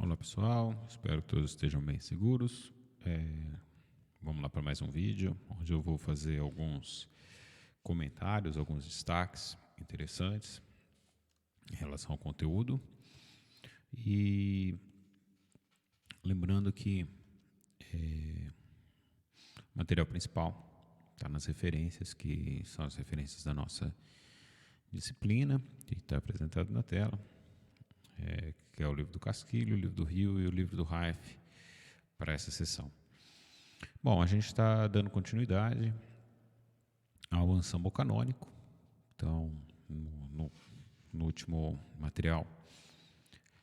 Olá pessoal, espero que todos estejam bem seguros. Vamos lá para mais um vídeo, onde eu vou fazer alguns comentários, alguns destaques interessantes em relação ao conteúdo. E lembrando que o material principal está nas referências, que são as referências da nossa disciplina, que está apresentado na tela. Que é o livro do Casquilho, o livro do Rio e o livro do Raif para essa sessão. Bom, a gente está dando continuidade ao ensemble canônico. Então, no último material,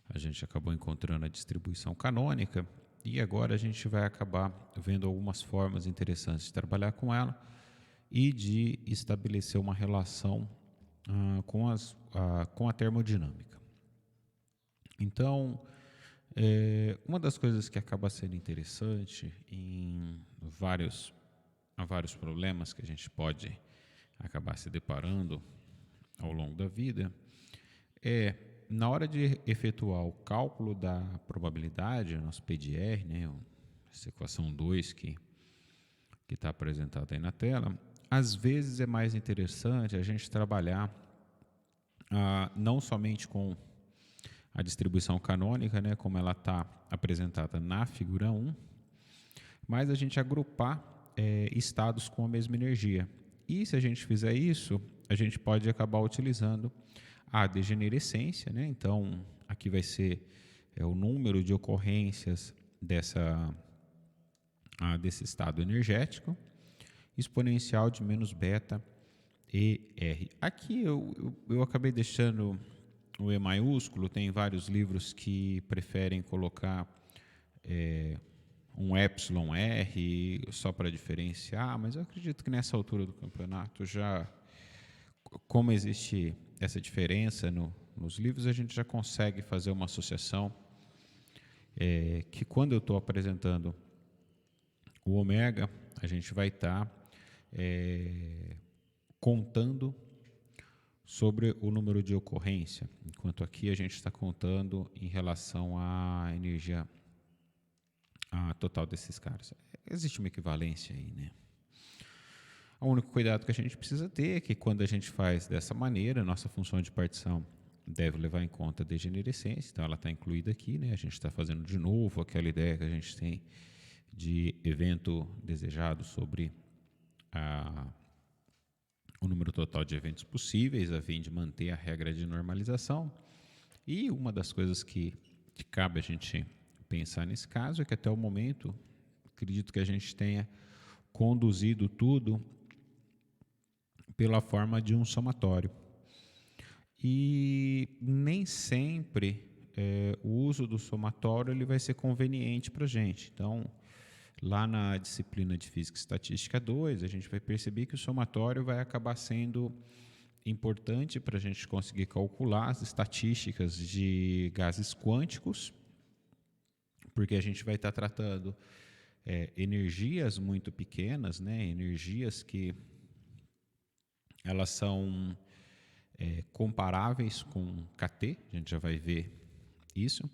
a gente acabou encontrando a distribuição canônica e agora a gente vai acabar vendo algumas formas interessantes de trabalhar com ela e de estabelecer uma relação com a termodinâmica. Então, uma das coisas que acaba sendo interessante em vários problemas que a gente pode acabar se deparando ao longo da vida é, na hora de efetuar o cálculo da probabilidade, nosso PDR, né, essa equação 2 que está apresentada aí na tela, às vezes é mais interessante a gente trabalhar não somente com a distribuição canônica, né, como ela está apresentada na figura 1, mas a gente agrupar estados com a mesma energia. E se a gente fizer isso, a gente pode acabar utilizando a degenerescência, né? Então, aqui vai ser o número de ocorrências desse estado energético, exponencial de menos beta ER. Aqui eu acabei deixando o E maiúsculo, tem vários livros que preferem colocar um epsilon R só para diferenciar, mas eu acredito que nessa altura do campeonato já, como existe essa diferença nos livros, a gente já consegue fazer uma associação que quando eu estou apresentando o ômega, a gente vai estar contando sobre o número de ocorrência, enquanto aqui a gente está contando em relação à energia total desses caras. Existe uma equivalência aí, né? O único cuidado que a gente precisa ter é que quando a gente faz dessa maneira, nossa função de partição deve levar em conta a degenerescência, então ela está incluída aqui, né? A gente está fazendo de novo aquela ideia que a gente tem de evento desejado sobre o número total de eventos possíveis, a fim de manter a regra de normalização. E uma das coisas que cabe a gente pensar nesse caso é que até o momento, acredito que a gente tenha conduzido tudo pela forma de um somatório. E nem sempre o uso do somatório ele vai ser conveniente para a gente. Então, lá na disciplina de Física e Estatística 2, a gente vai perceber que o somatório vai acabar sendo importante para a gente conseguir calcular as estatísticas de gases quânticos, porque a gente vai estar tratando energias muito pequenas, né? Energias que elas são comparáveis com kT, a gente já vai ver isso.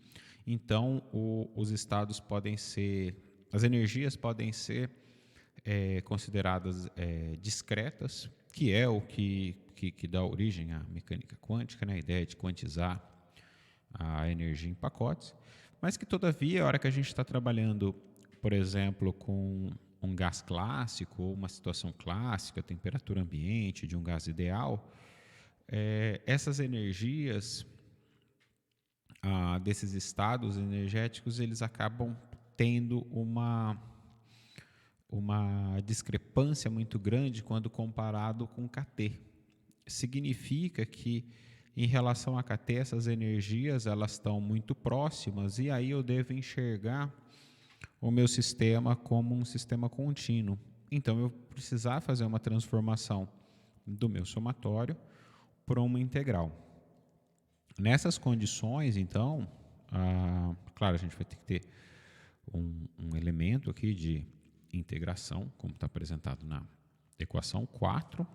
Então, os estados podem ser, as energias podem ser consideradas discretas, que é o que dá origem à mecânica quântica, né? A ideia de quantizar a energia em pacotes, mas que, todavia, a hora que a gente está trabalhando, por exemplo, com um gás clássico ou uma situação clássica, temperatura ambiente de um gás ideal, essas energias desses estados energéticos, eles acabam tendo uma discrepância muito grande quando comparado com kT. Significa que, em relação a kT, essas energias elas estão muito próximas e aí eu devo enxergar o meu sistema como um sistema contínuo. Então, eu precisar fazer uma transformação do meu somatório para uma integral. Nessas condições, então, claro, a gente vai ter que ter um elemento aqui de integração, como está apresentado na equação 4,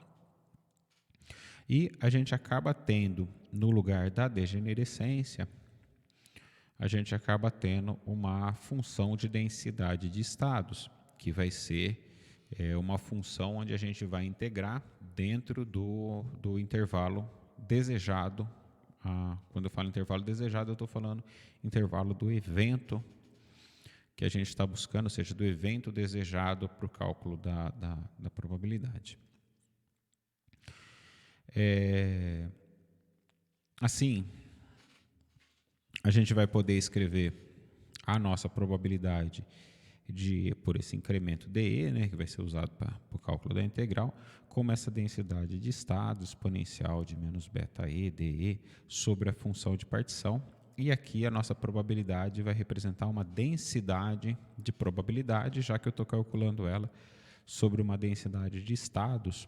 e a gente acaba tendo, no lugar da degenerescência, a gente acaba tendo uma função de densidade de estados, que vai ser uma função onde a gente vai integrar dentro do intervalo desejado. Quando eu falo intervalo desejado, eu estou falando intervalo do evento que a gente está buscando, ou seja, do evento desejado para o cálculo da probabilidade. Assim, a gente vai poder escrever a nossa probabilidade por esse incremento dE, né, que vai ser usado para o cálculo da integral, como essa densidade de estado exponencial de menos beta E, dE, sobre a função de partição. E aqui a nossa probabilidade vai representar uma densidade de probabilidade, já que eu estou calculando ela sobre uma densidade de estados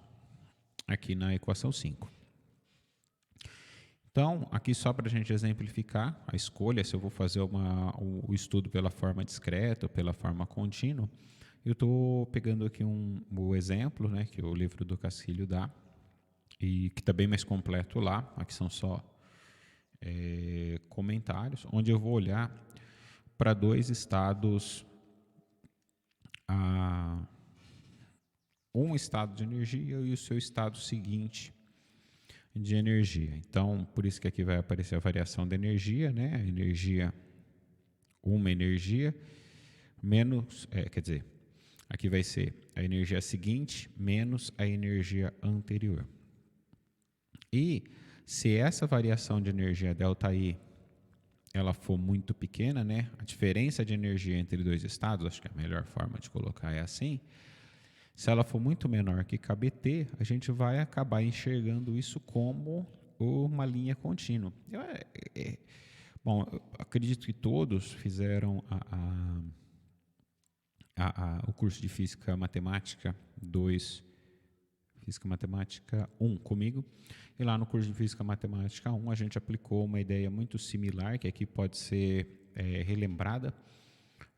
aqui na equação 5. Então, aqui só para a gente exemplificar a escolha, se eu vou fazer o estudo pela forma discreta ou pela forma contínua, eu estou pegando aqui o exemplo, né, que o livro do Casquilho dá, e que está bem mais completo lá. Aqui são só comentários, onde eu vou olhar para dois estados, um estado de energia e o seu estado seguinte de energia. Então, por isso que aqui vai aparecer a variação da energia, né? A energia, uma energia, menos, aqui vai ser a energia seguinte menos a energia anterior. E se essa variação de energia ΔI ela for muito pequena, né? A diferença de energia entre dois estados, acho que a melhor forma de colocar é assim. Se ela for muito menor que kBt, a gente vai acabar enxergando isso como uma linha contínua. Bom, eu acredito que todos fizeram o curso de Física Matemática 2, Física Matemática 1 comigo. E lá no curso de Física Matemática 1 a gente aplicou uma ideia muito similar, que aqui pode ser relembrada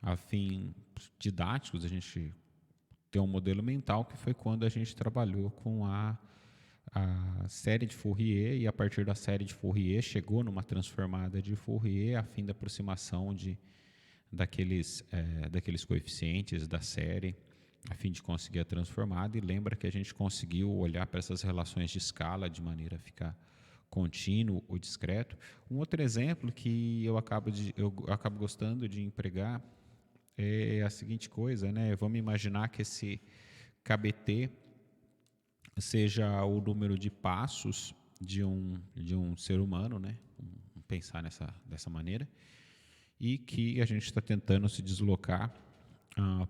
a fins didáticos. A gente tem um modelo mental que foi quando a gente trabalhou com a série de Fourier, e a partir da série de Fourier chegou numa transformada de Fourier a fim da aproximação daqueles coeficientes da série, a fim de conseguir a transformada. E lembra que a gente conseguiu olhar para essas relações de escala de maneira a ficar contínuo ou discreto. Um outro exemplo que eu acabo gostando de empregar é a seguinte coisa, né? Vamos imaginar que esse kBt seja o número de passos de um ser humano, né? Vamos pensar dessa maneira, e que a gente está tentando se deslocar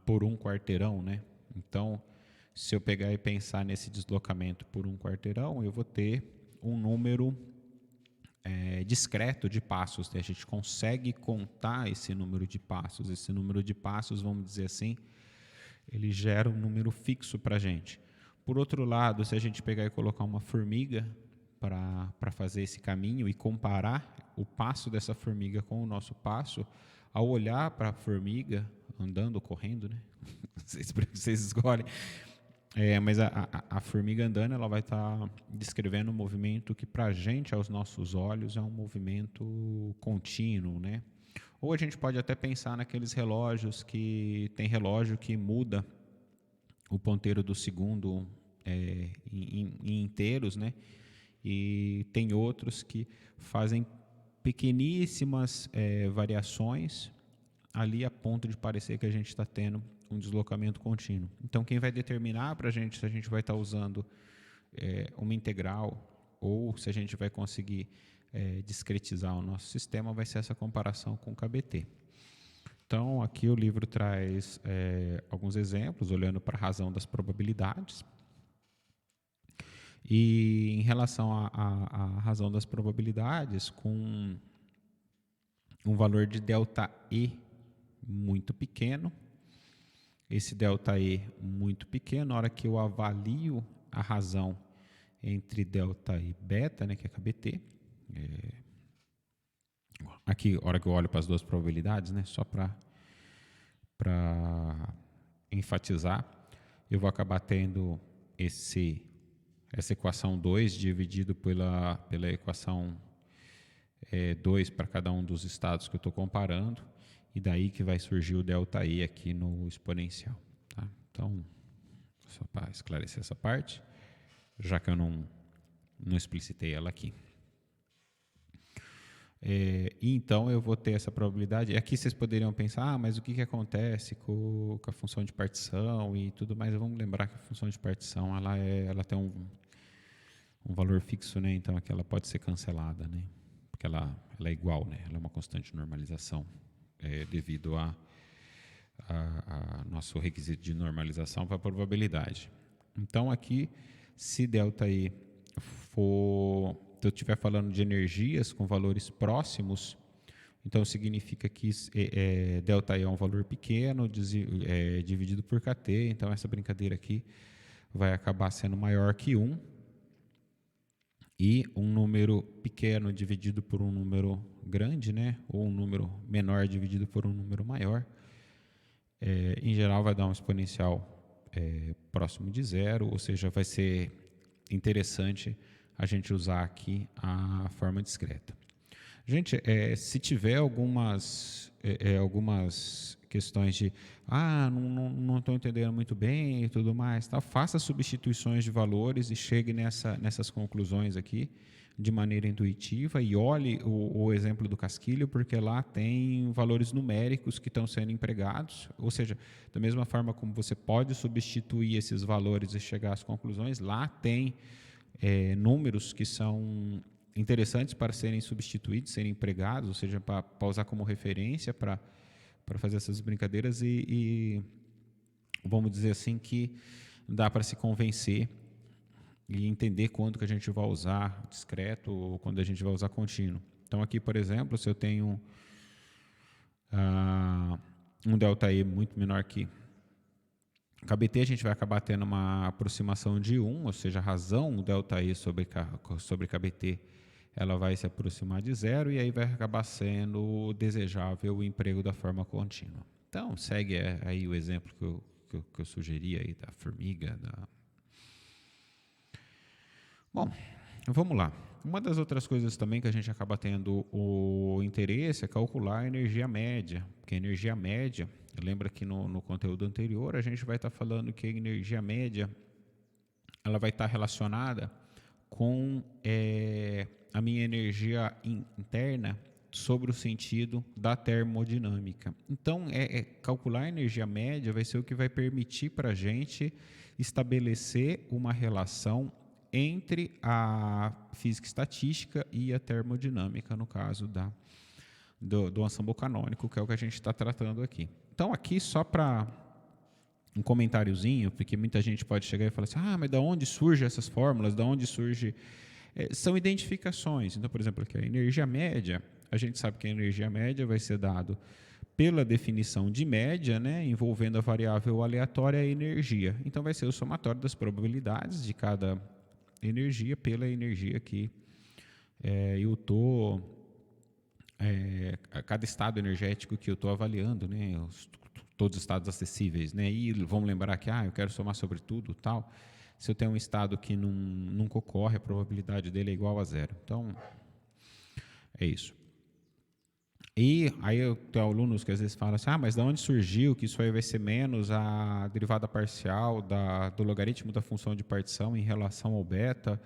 por um quarteirão, né? Então, se eu pegar e pensar nesse deslocamento por um quarteirão, eu vou ter um número discreto de passos. A gente consegue contar esse número de passos. Esse número de passos, vamos dizer assim, ele gera um número fixo para a gente. Por outro lado, se a gente pegar e colocar uma formiga para fazer esse caminho e comparar o passo dessa formiga com o nosso passo, ao olhar para a formiga andando ou correndo, né? Vocês escolhem. Mas a formiga andando, ela vai estar descrevendo um movimento que, para a gente, aos nossos olhos, é um movimento contínuo, né? Ou a gente pode até pensar naqueles relógios tem relógio que muda o ponteiro do segundo em inteiros, né? E tem outros que fazem pequeníssimas variações ali a ponto de parecer que a gente está tendo um deslocamento contínuo. Então, quem vai determinar para a gente se a gente vai estar usando uma integral ou se a gente vai conseguir discretizar o nosso sistema vai ser essa comparação com o kBt. Então, aqui o livro traz alguns exemplos, olhando para a razão das probabilidades. E em relação à razão das probabilidades, com um valor de ΔE muito pequeno, esse ΔE muito pequeno, na hora que eu avalio a razão entre delta e beta, né, que é kBt, aqui, na hora que eu olho para as duas probabilidades, né, só para enfatizar, eu vou acabar tendo essa equação 2 dividido pela equação 2 para cada um dos estados que eu estou comparando, e daí que vai surgir o ΔE aqui no exponencial. Tá? Então, só para esclarecer essa parte, já que eu não explicitei ela aqui. Então, eu vou ter essa probabilidade. Aqui vocês poderiam pensar, mas o que acontece com a função de partição e tudo mais? Vamos lembrar que a função de partição ela tem um valor fixo, né? Então, aqui ela pode ser cancelada, né? Porque ela é igual, né? Ela é uma constante de normalização devido a nosso requisito de normalização para a probabilidade. Então, aqui, se ΔI for... Se eu estiver falando de energias com valores próximos, então significa que ΔI é um valor pequeno dividido por kT, então essa brincadeira aqui vai acabar sendo maior que 1, e um número pequeno dividido por um número grande, né, ou um número menor dividido por um número maior, em geral vai dar um exponencial próximo de zero, ou seja, vai ser interessante a gente usar aqui a forma discreta. Gente, se tiver algumas questões de não estou entendendo muito bem e tudo mais, tá? Faça substituições de valores e chegue nessas conclusões aqui de maneira intuitiva e olhe o exemplo do Casquilho, porque lá tem valores numéricos que estão sendo empregados, ou seja, da mesma forma como você pode substituir esses valores e chegar às conclusões, lá tem números que são interessantes para serem substituídos, serem empregados, ou seja, para usar como referência para fazer essas brincadeiras e vamos dizer assim que dá para se convencer e entender quando que a gente vai usar discreto ou quando a gente vai usar contínuo. Então aqui, por exemplo, se eu tenho um ΔE muito menor que KBT, a gente vai acabar tendo uma aproximação de 1, ou seja, a razão ΔE sobre KBT ela vai se aproximar de 0 e aí vai acabar sendo desejável o emprego da forma contínua. Então, segue aí o exemplo que eu sugeri aí da formiga. Bom, vamos lá. Uma das outras coisas também que a gente acaba tendo o interesse é calcular a energia média, porque a energia média, lembra que no conteúdo anterior a gente vai estar falando que a energia média ela vai estar relacionada com a minha energia interna sobre o sentido da termodinâmica. Então, calcular a energia média vai ser o que vai permitir para a gente estabelecer uma relação entre a física estatística e a termodinâmica, no caso do ensemble canônico, que é o que a gente está tratando aqui. Então, aqui só para um comentáriozinho, porque muita gente pode chegar e falar assim, mas de onde surgem essas fórmulas, de onde surge... são identificações. Então, por exemplo, aqui a energia média, a gente sabe que a energia média vai ser dado pela definição de média, né, envolvendo a variável aleatória e a energia. Então, vai ser o somatório das probabilidades de cada energia pela energia que eu estou... cada estado energético que eu estou avaliando, né, todos os estados acessíveis, né, e vamos lembrar que eu quero somar sobre tudo, tal. Se eu tenho um estado que nunca ocorre, a probabilidade dele é igual a 0. Então, é isso. E aí eu tenho alunos que às vezes falam assim, mas de onde surgiu que isso aí vai ser menos a derivada parcial do logaritmo da função de partição em relação ao beta?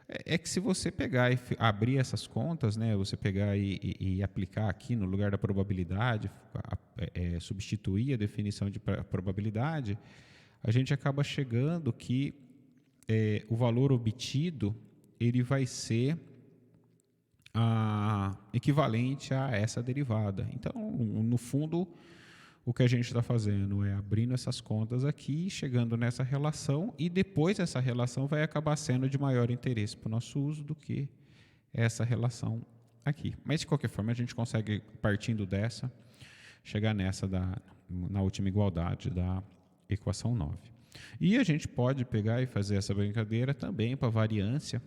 É que se você pegar e abrir essas contas, né, você pegar e aplicar aqui no lugar da probabilidade, substituir a definição de probabilidade, a gente acaba chegando que o valor obtido ele vai ser equivalente a essa derivada. Então, no fundo, o que a gente está fazendo é abrindo essas contas aqui, chegando nessa relação, e depois essa relação vai acabar sendo de maior interesse para o nosso uso do que essa relação aqui. Mas, de qualquer forma, a gente consegue, partindo dessa, chegar na última igualdade da equação 9. E a gente pode pegar e fazer essa brincadeira também para a variância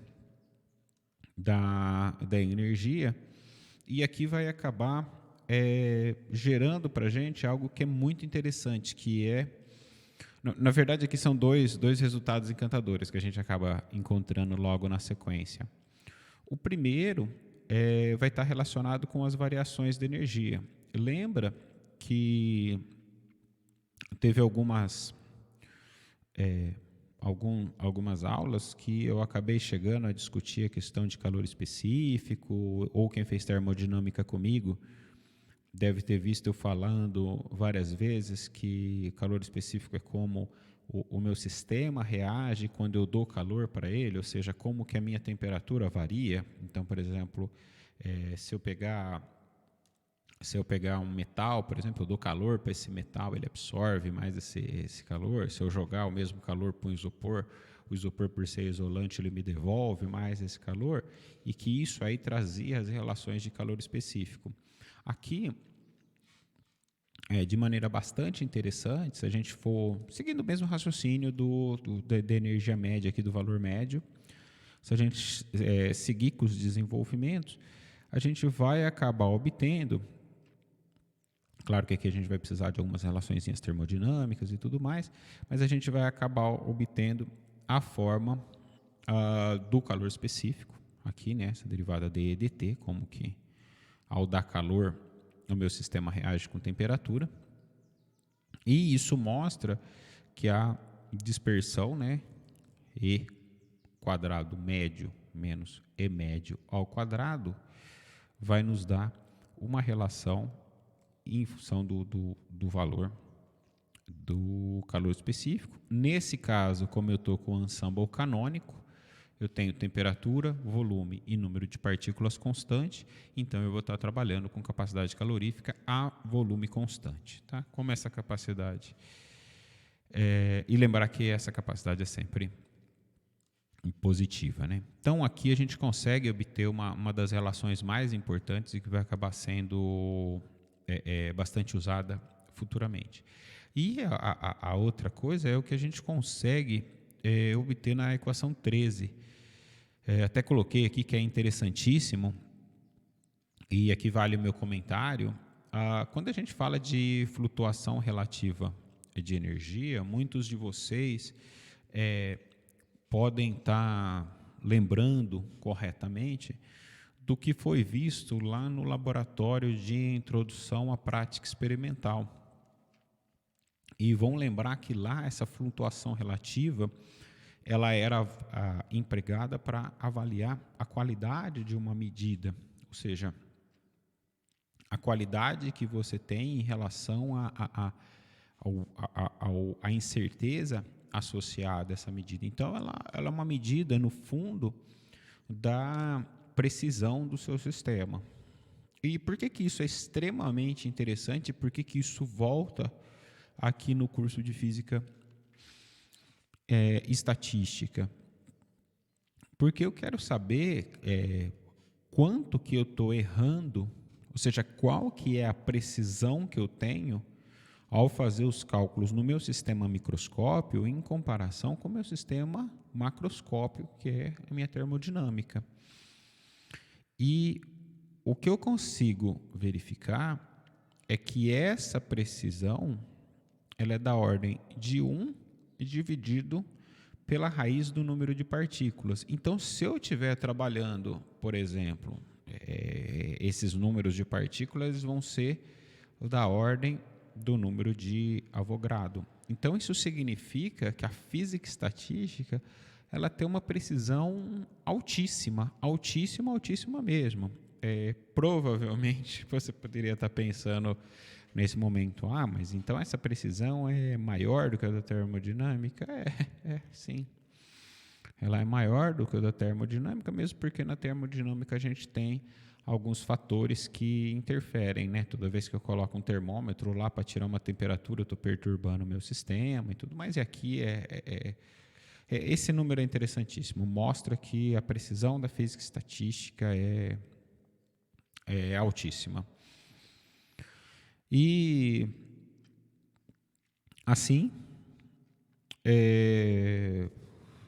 da energia, e aqui vai acabar gerando para a gente algo que é muito interessante, que na verdade aqui são dois resultados encantadores que a gente acaba encontrando logo na sequência. O primeiro vai estar relacionado com as variações de energia. Lembra que teve algumas aulas que eu acabei chegando a discutir a questão de calor específico, ou quem fez termodinâmica comigo deve ter visto eu falando várias vezes que calor específico é como o meu sistema reage quando eu dou calor para ele, ou seja, como que a minha temperatura varia. Então, por exemplo, se eu pegar um metal, por exemplo, eu dou calor para esse metal, ele absorve mais esse calor. Se eu jogar o mesmo calor para o isopor, por ser isolante, ele me devolve mais esse calor, e que isso aí trazia as relações de calor específico. Aqui, de maneira bastante interessante, se a gente for seguindo o mesmo raciocínio da energia média aqui, do valor médio, se a gente seguir com os desenvolvimentos, a gente vai acabar obtendo, claro que aqui a gente vai precisar de algumas relaçõezinhas termodinâmicas e tudo mais, mas a gente vai acabar obtendo a forma do calor específico, aqui, né, essa derivada de dt, como que ao dar calor, o meu sistema reage com temperatura, e isso mostra que a dispersão, né, E quadrado médio menos E médio ao quadrado, vai nos dar uma relação em função do valor do calor específico. Nesse caso, como eu estou com o ensemble canônico, eu tenho temperatura, volume e número de partículas constante, então eu vou estar trabalhando com capacidade calorífica a volume constante. Tá? Como essa capacidade... e lembrar que essa capacidade é sempre positiva, né? Então, aqui a gente consegue obter uma das relações mais importantes e que vai acabar sendo bastante usada futuramente. E a outra coisa é o que a gente consegue obter na equação 13. Até coloquei aqui que é interessantíssimo, e aqui vale o meu comentário. Quando a gente fala de flutuação relativa de energia, muitos de vocês podem estar lembrando corretamente do que foi visto lá no laboratório de introdução à prática experimental. E vão lembrar que lá essa flutuação relativa ela era empregada para avaliar a qualidade de uma medida, ou seja, a qualidade que você tem em relação à incerteza associada a essa medida. Então, ela é uma medida, no fundo, da precisão do seu sistema. E por que isso é extremamente interessante? Por que isso volta aqui no curso de Física Estatística? Porque eu quero saber quanto que eu estou errando, ou seja, qual que é a precisão que eu tenho ao fazer os cálculos no meu sistema microscópio em comparação com o meu sistema macroscópio, que é a minha termodinâmica. E o que eu consigo verificar é que essa precisão ela é da ordem de 1 dividido pela raiz do número de partículas. Então, se eu estiver trabalhando, por exemplo, esses números de partículas vão ser da ordem do número de Avogadro. Então, isso significa que a física estatística ela tem uma precisão altíssima, altíssima, altíssima mesmo. Provavelmente você poderia estar pensando nesse momento, mas então essa precisão é maior do que a da termodinâmica? Sim. Ela é maior do que a da termodinâmica, mesmo porque na termodinâmica a gente tem alguns fatores que interferem, né? Toda vez que eu coloco um termômetro lá para tirar uma temperatura, eu estou perturbando o meu sistema e tudo mais. E aqui esse número é interessantíssimo. Mostra que a precisão da física estatística é altíssima. E, assim,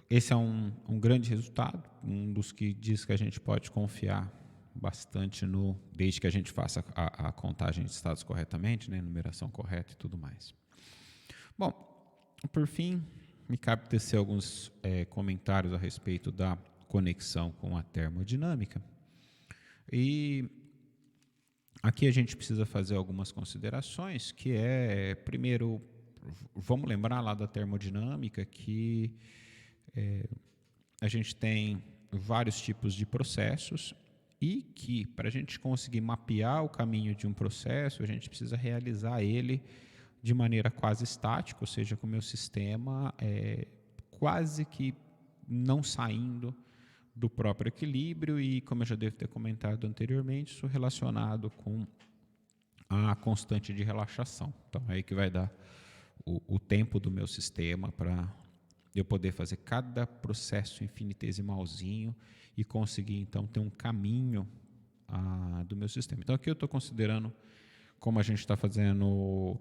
esse é um grande resultado, um dos que diz que a gente pode confiar bastante desde que a gente faça a contagem de estados corretamente, né, numeração correta e tudo mais. Bom, por fim, me cabe tecer alguns comentários a respeito da conexão com a termodinâmica. E aqui a gente precisa fazer algumas considerações, que é, primeiro, vamos lembrar lá da termodinâmica que a gente tem vários tipos de processos e que, para a gente conseguir mapear o caminho de um processo, a gente precisa realizar ele de maneira quase estática, ou seja, com o meu sistema quase que não saindo do próprio equilíbrio e, como eu já devo ter comentado anteriormente, isso relacionado com a constante de relaxação. Então, é aí que vai dar o tempo do meu sistema para eu poder fazer cada processo infinitesimalzinho e conseguir, então, ter um caminho do meu sistema. Então, aqui eu estou considerando, como a gente está fazendo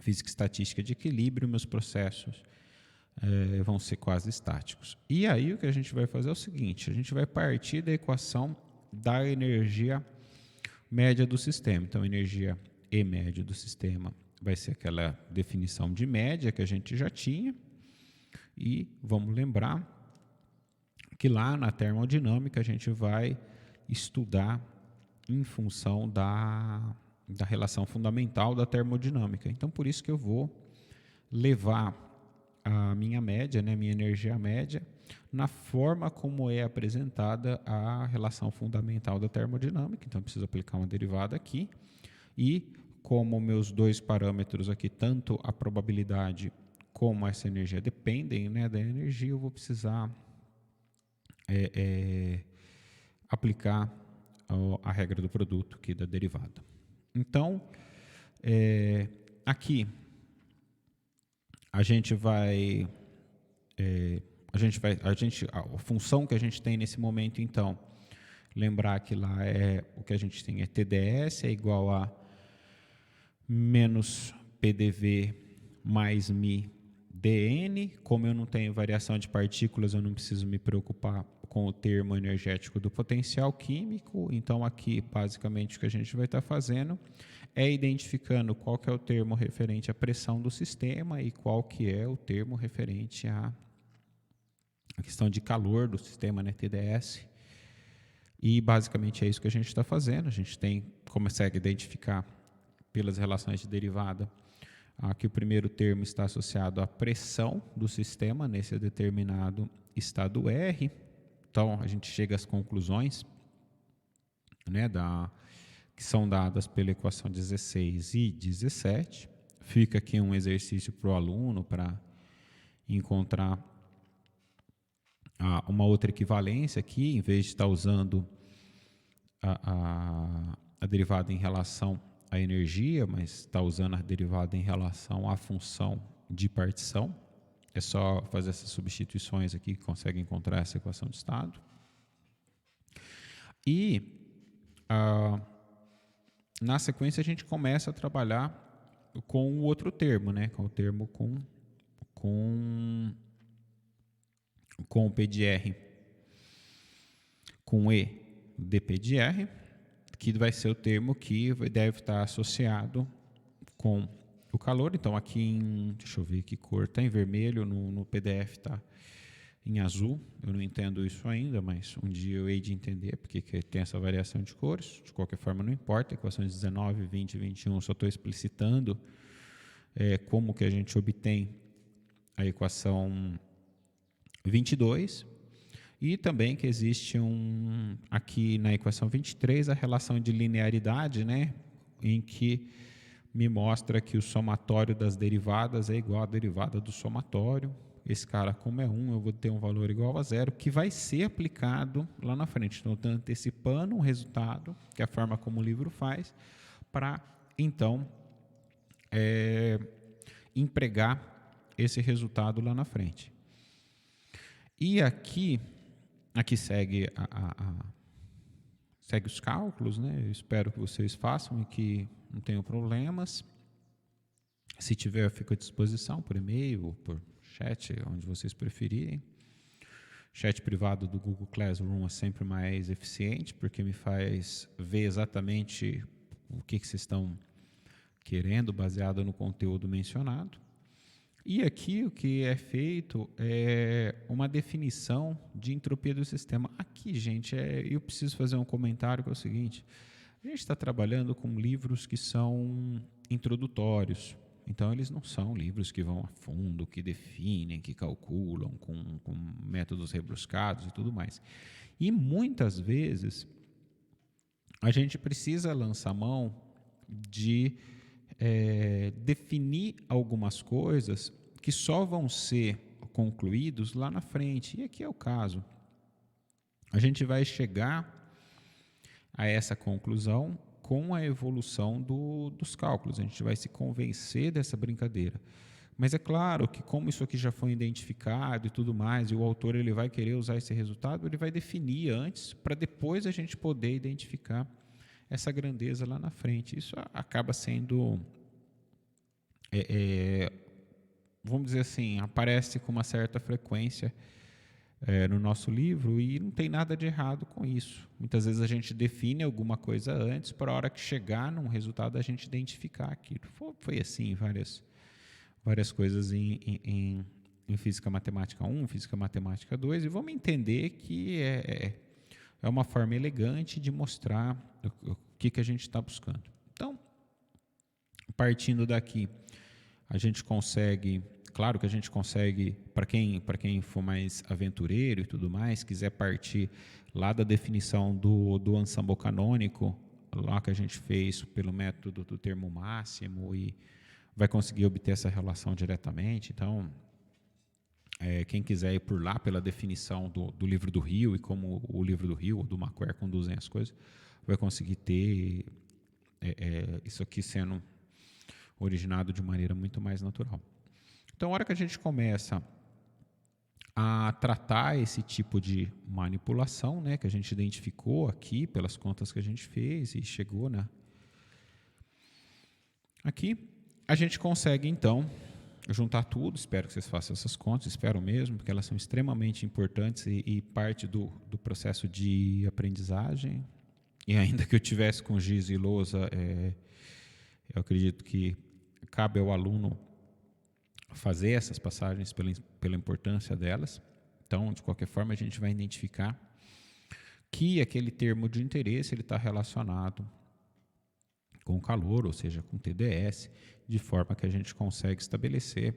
física estatística de equilíbrio, meus processos vão ser quase estáticos. E aí o que a gente vai fazer é o seguinte, a gente vai partir da equação da energia média do sistema. Então, a energia E média do sistema vai ser aquela definição de média que a gente já tinha. E vamos lembrar que lá na termodinâmica a gente vai estudar em função da relação fundamental da termodinâmica. Então, por isso que eu vou levar a minha média, né, minha energia média, na forma como é apresentada a relação fundamental da termodinâmica. Então, eu preciso aplicar uma derivada aqui. E como meus dois parâmetros aqui, tanto a probabilidade como essa energia, dependem, né, da energia, eu vou precisar aplicar a regra do produto aqui da derivada. Então, aqui a função que a gente tem nesse momento, então, lembrar que lá o que a gente tem é TdS é igual a menos PDV mais μ dN. Como eu não tenho variação de partículas, eu não preciso me preocupar com o termo energético do potencial químico. Então, aqui, basicamente, o que a gente vai estar fazendo é identificando qual que é o termo referente à pressão do sistema e qual que é o termo referente à questão de calor do sistema, né, TdS. E, basicamente, é isso que a gente está fazendo. A gente consegue identificar pelas relações de derivada que o primeiro termo está associado à pressão do sistema nesse determinado estado R. Então, a gente chega às conclusões, né, que são dadas pela equação 16 e 17. Fica aqui um exercício para o aluno para encontrar uma outra equivalência aqui, em vez de estar usando a derivada em relação à energia, mas está usando a derivada em relação à função de partição. É só fazer essas substituições aqui que consegue encontrar essa equação de estado. E na sequência a gente começa a trabalhar com o outro termo, né? Com o termo com o P de R, com E dP de R, que vai ser o termo que deve estar associado com o calor. Então, aqui deixa eu ver que cor, está em vermelho, no PDF está em azul. Eu não entendo isso ainda, mas um dia eu hei de entender, porque tem essa variação de cores. De qualquer forma, não importa. Equações 19, 20 e 21, só estou explicitando como que a gente obtém a equação 22. E também que existe aqui na equação 23 a relação de linearidade, né, em que me mostra que o somatório das derivadas é igual à derivada do somatório. Esse cara, como é 1, eu vou ter um valor igual a 0, que vai ser aplicado lá na frente. Então, eu estou antecipando um resultado, que é a forma como o livro faz, para, então, empregar esse resultado lá na frente. E aqui segue segue os cálculos, né? Eu espero que vocês façam e que não tenham problemas. Se tiver, eu fico à disposição por e-mail ou por chat, onde vocês preferirem. Chat privado do Google Classroom é sempre mais eficiente, porque me faz ver exatamente o que vocês estão querendo, baseado no conteúdo mencionado. E aqui o que é feito é uma definição de entropia do sistema. Aqui, gente, eu preciso fazer um comentário que é o seguinte: a gente está trabalhando com livros que são introdutórios. Então, eles não são livros que vão a fundo, que definem, que calculam com métodos rebuscados e tudo mais. E muitas vezes a gente precisa lançar mão de definir algumas coisas que só vão ser concluídos lá na frente. E aqui é o caso. A gente vai chegar a essa conclusão com a evolução dos cálculos. A gente vai se convencer dessa brincadeira. Mas é claro que, como isso aqui já foi identificado e tudo mais, e o autor ele vai querer usar esse resultado, ele vai definir antes, para depois a gente poder identificar essa grandeza lá na frente. Isso acaba sendo, vamos dizer assim, aparece com uma certa frequência no nosso livro, e não tem nada de errado com isso. Muitas vezes a gente define alguma coisa antes, para a hora que chegar num resultado a gente identificar aquilo. Foi assim várias coisas em Física Matemática 1, Física Matemática 2, e vamos entender que é uma forma elegante de mostrar o que a gente está buscando. Então, partindo daqui, a gente consegue, claro que a gente consegue, para quem for mais aventureiro e tudo mais, quiser partir lá da definição do ensemble canônico, lá que a gente fez pelo método do termo máximo, e vai conseguir obter essa relação diretamente. Então, quem quiser ir por lá, pela definição do livro do Rio, e como o livro do Rio ou do Macquarie conduzem as coisas, vai conseguir ter isso aqui sendo originado de maneira muito mais natural. Então, a hora que a gente começa a tratar esse tipo de manipulação, né, que a gente identificou aqui pelas contas que a gente fez e chegou, né, aqui, a gente consegue, então, juntar tudo. Espero que vocês façam essas contas, espero mesmo, porque elas são extremamente importantes e parte do processo de aprendizagem. E ainda que eu tivesse com giz e lousa, eu acredito que cabe ao aluno fazer essas passagens pela importância delas. Então, de qualquer forma, a gente vai identificar que aquele termo de interesse ele está relacionado com calor, ou seja, com TDS, de forma que a gente consegue estabelecer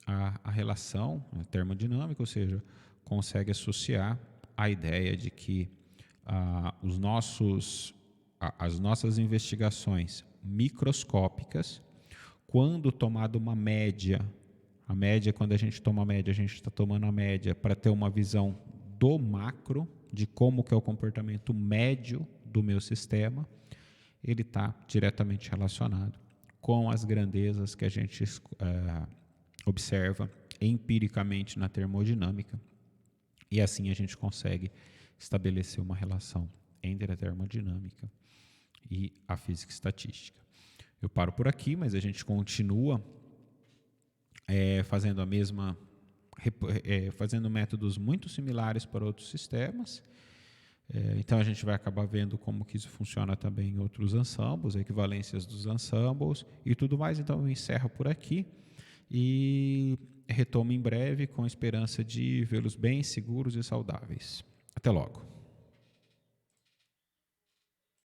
a relação termodinâmica, ou seja, consegue associar a ideia de que as nossas investigações microscópicas, quando tomada uma média, a média, quando a gente toma a média, a gente está tomando a média para ter uma visão do macro, de como que é o comportamento médio do meu sistema, ele está diretamente relacionado com as grandezas que a gente observa empiricamente na termodinâmica, e assim a gente consegue estabelecer uma relação entre a termodinâmica e a física estatística. Eu paro por aqui, mas a gente continua fazendo fazendo métodos muito similares para outros sistemas. Então a gente vai acabar vendo como que isso funciona também em outros ensembles, equivalências dos ensembles e tudo mais. Então eu encerro por aqui e retomo em breve, com a esperança de vê-los bem seguros e saudáveis. Até logo.